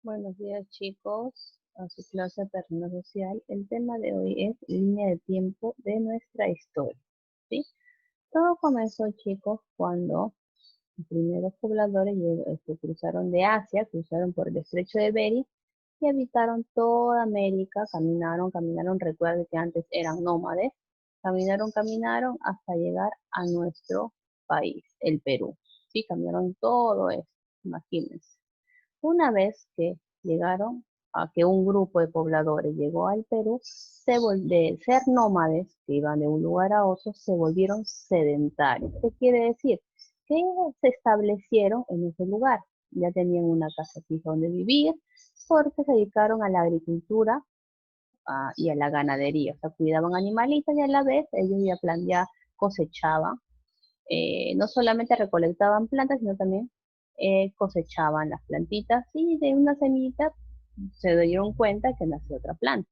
Buenos días, chicos, a su clase de Terreno Social. El tema de hoy es línea de tiempo de nuestra historia, ¿sí? Todo comenzó, chicos, cuando los primeros pobladores cruzaron de Asia, cruzaron por el estrecho de Bering y habitaron toda América, caminaron, recuerden que antes eran nómades, caminaron hasta llegar a nuestro país, el Perú, ¿sí? Caminaron todo esto, imagínense. Una vez que llegaron a que un grupo de pobladores llegó al Perú, de ser nómades, que iban de un lugar a otro, se volvieron sedentarios. ¿Qué quiere decir? Que se establecieron en ese lugar. Ya tenían una casa fija donde vivir, porque se dedicaron a la agricultura y a la ganadería. O sea, cuidaban animalitos y a la vez ellos ya cosechaban, no solamente recolectaban plantas, sino también cosechaban las plantitas y de una semillita se dieron cuenta que nació otra planta.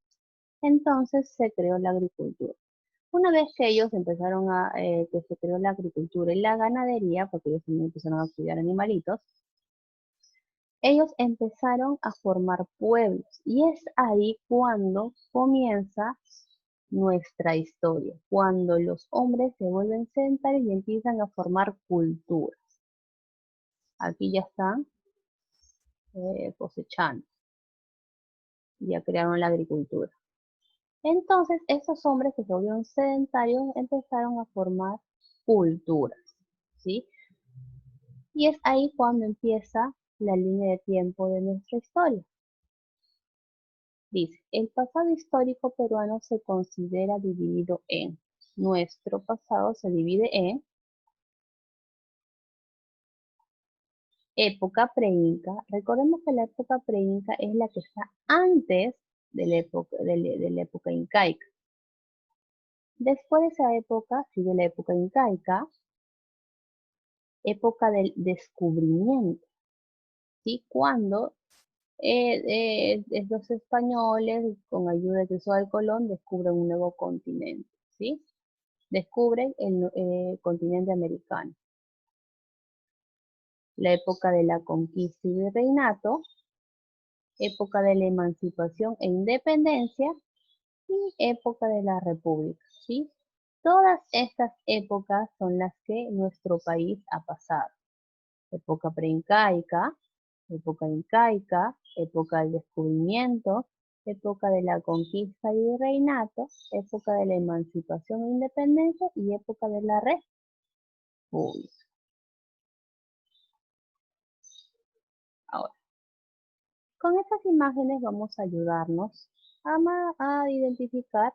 Entonces se creó la agricultura. Una vez que ellos que se creó la agricultura y la ganadería, porque ellos también empezaron a cuidar animalitos, ellos empezaron a formar pueblos y es ahí cuando comienza nuestra historia, cuando los hombres se vuelven sedentarios y empiezan a formar cultura. Aquí ya están cosechando, ya crearon la agricultura. Entonces, esos hombres que se volvieron sedentarios empezaron a formar culturas, ¿sí? Y es ahí cuando empieza la línea de tiempo de nuestra historia. Dice, el pasado histórico peruano se considera dividido en, nuestro pasado se divide en época preinca. Recordemos que la época preinca es la que está antes de la época incaica. Después de esa época sigue la época incaica, época del descubrimiento, ¿sí? Cuando los españoles, con ayuda de Cristóbal Colón, descubren un nuevo continente, ¿sí? Descubren el continente americano. La época de la conquista y virreinato, época de la emancipación e independencia y época de la república, ¿sí? Todas estas épocas son las que nuestro país ha pasado. Época preincaica, época incaica, época del descubrimiento, época de la conquista y reinato, época de la emancipación e independencia y época de la república. Ahora, con estas imágenes vamos a ayudarnos a identificar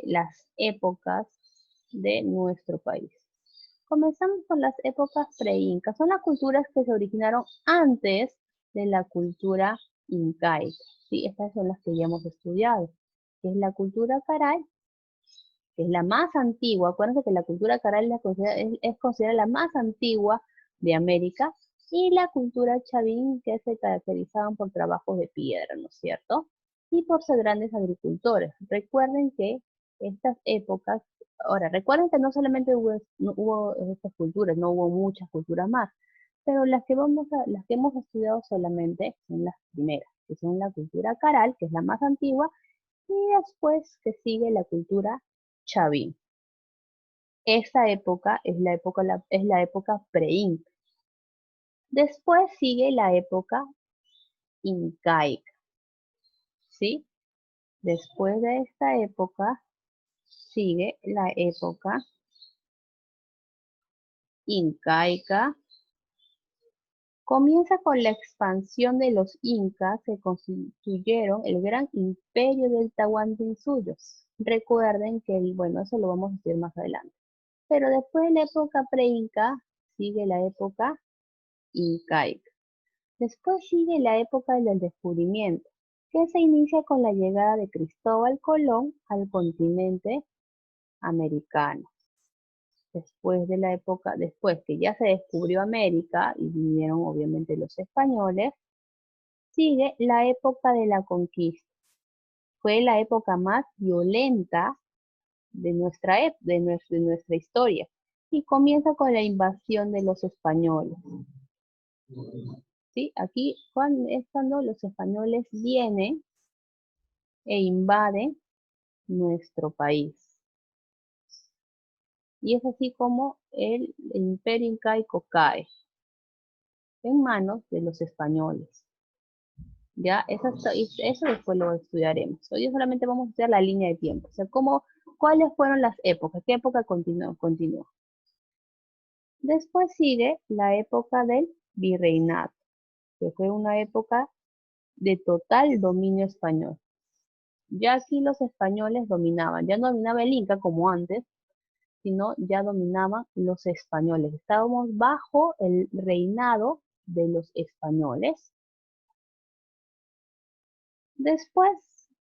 las épocas de nuestro país. Comenzamos con las épocas preincas. Son las culturas que se originaron antes de la cultura incaica. ¿Sí? Estas son las que ya hemos estudiado, que es la cultura caral, que es la más antigua. Acuérdense que la cultura caral es considerada la más antigua de América, y la cultura chavín, que se caracterizaban por trabajos de piedra, ¿no es cierto? Y por ser grandes agricultores. Recuerden que estas épocas, ahora, recuerden que no solamente hubo estas culturas, no hubo muchas culturas más, pero las que hemos estudiado solamente son las primeras, que son la cultura caral, que es la más antigua, y después que sigue la cultura chavín. Esa época es la época pre-inca. Después sigue la época incaica, ¿sí? Después de esta época sigue la época incaica. Comienza con la expansión de los incas que constituyeron el gran imperio del Tahuantinsuyo. Recuerden que, bueno, eso lo vamos a decir más adelante. Pero después de la época pre-inca sigue la época incaica. Después sigue la época del descubrimiento, que se inicia con la llegada de Cristóbal Colón al continente americano. Después que ya se descubrió América y vinieron obviamente los españoles, sigue la época de la conquista. Fue la época más violenta de nuestra historia y comienza con la invasión de los españoles. ¿sí? Aquí es cuando los españoles vienen e invaden nuestro país. Y es así como el imperio incaico cae en manos de los españoles. Ya, eso después lo estudiaremos. Hoy solamente vamos a estudiar la línea de tiempo. O sea, cuáles fueron las épocas, qué época continuó. Después sigue la época del virreinato, que fue una época de total dominio español. Ya aquí los españoles dominaban, ya no dominaba el Inca como antes, sino ya dominaban los españoles. Estábamos bajo el reinado de los españoles. Después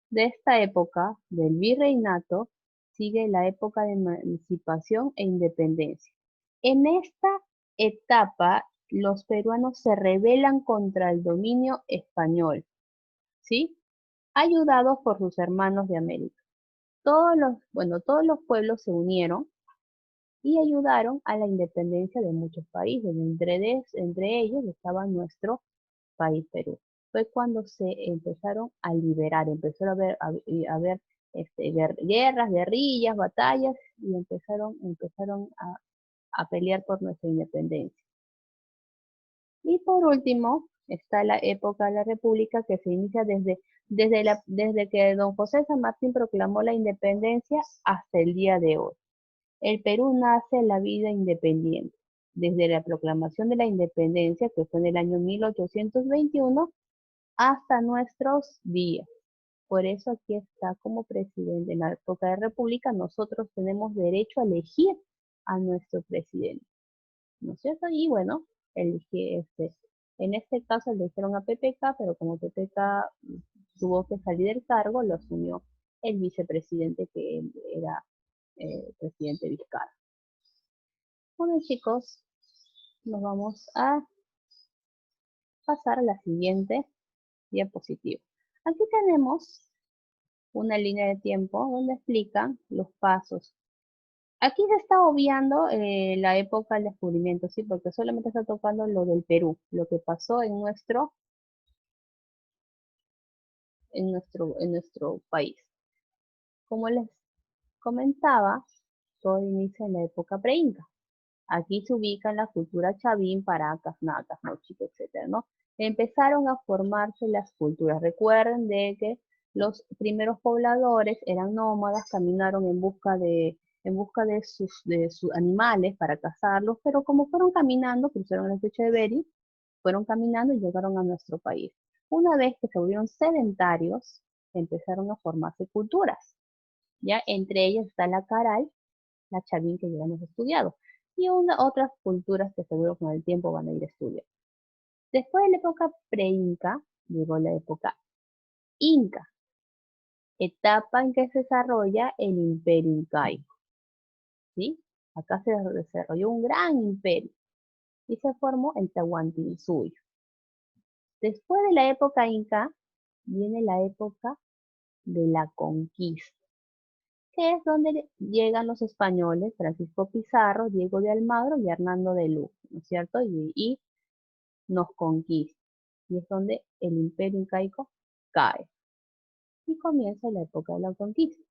de esta época del virreinato, sigue la época de emancipación e independencia. En esta etapa, los peruanos se rebelan contra el dominio español, ¿sí? Ayudados por sus hermanos de América. Todos los pueblos se unieron y ayudaron a la independencia de muchos países. Entre ellos estaba nuestro país Perú. Fue cuando se empezaron a liberar, empezó a haber guerras, guerrillas, batallas y empezaron a pelear por nuestra independencia. Y por último, está la época de la República que se inicia desde que don José San Martín proclamó la independencia hasta el día de hoy. El Perú nace en la vida independiente. Desde la proclamación de la independencia, que fue en el año 1821, hasta nuestros días. Por eso aquí está como presidente. En la época de República nosotros tenemos derecho a elegir a nuestro presidente, ¿no es cierto? Y bueno, en este caso eligieron a PPK, pero como PPK tuvo que salir del cargo, lo asumió el vicepresidente que era presidente Vizcarra. Bueno, chicos, nos vamos a pasar a la siguiente diapositiva. Aquí tenemos una línea de tiempo donde explican los pasos. Aquí se está obviando la época del descubrimiento, ¿sí? Porque solamente está tocando lo del Perú, lo que pasó en nuestro país. Como les comentaba, todo inicia en la época pre-inca. Aquí se ubican la cultura chavín, paracas, nacas, mochico, etcétera, ¿no? Empezaron a formarse las culturas. Recuerden de que los primeros pobladores eran nómadas, caminaron en busca de sus animales para cazarlos, pero como fueron caminando, cruzaron el estrecho de Bering, fueron caminando y llegaron a nuestro país. Una vez que se volvieron sedentarios, empezaron a formarse culturas. Ya entre ellas está la caray, la chavín que ya hemos estudiado, y otras culturas que seguro con el tiempo van a ir a estudiar. Después de la época pre-inca, llegó la época inca, etapa en que se desarrolla el imperio incaico, ¿sí? Acá se desarrolló un gran imperio y se formó el Tahuantinsuyo. Después de la época inca, viene la época de la conquista, que es donde llegan los españoles, Francisco Pizarro, Diego de Almagro y Hernando de Lugo, ¿no es cierto? Y nos conquista. Y es donde el imperio incaico cae. Y comienza la época de la conquista.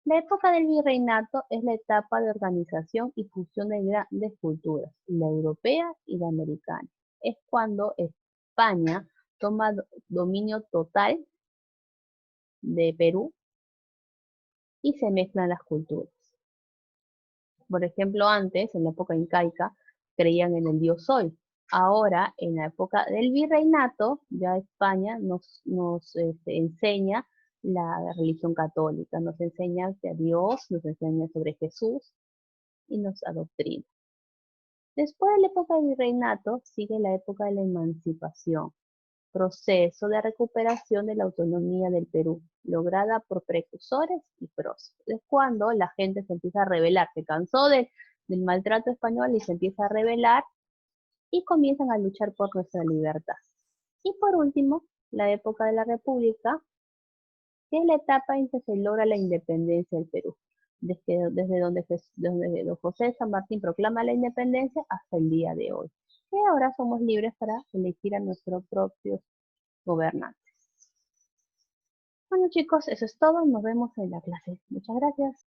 La época del virreinato es la etapa de organización y fusión de grandes culturas, la europea y la americana. Es cuando España toma dominio total de Perú y se mezclan las culturas. Por ejemplo, antes, en la época incaica, creían en el dios Sol. Ahora, en la época del virreinato, ya España nos enseña la religión católica, nos enseña a Dios, nos enseña sobre Jesús y nos adoctrina. Después de la época del virreinato, sigue la época de la emancipación, proceso de recuperación de la autonomía del Perú, lograda por precursores y próceres. Es cuando la gente se empieza a rebelar, se cansó del maltrato español y se empieza a rebelar y comienzan a luchar por nuestra libertad. Y por último, la época de la República, que es la etapa en que se logra la independencia del Perú, desde donde don José San Martín proclama la independencia hasta el día de hoy. y ahora somos libres para elegir a nuestros propios gobernantes. Bueno chicos, eso es todo. Nos vemos en la clase. Muchas gracias.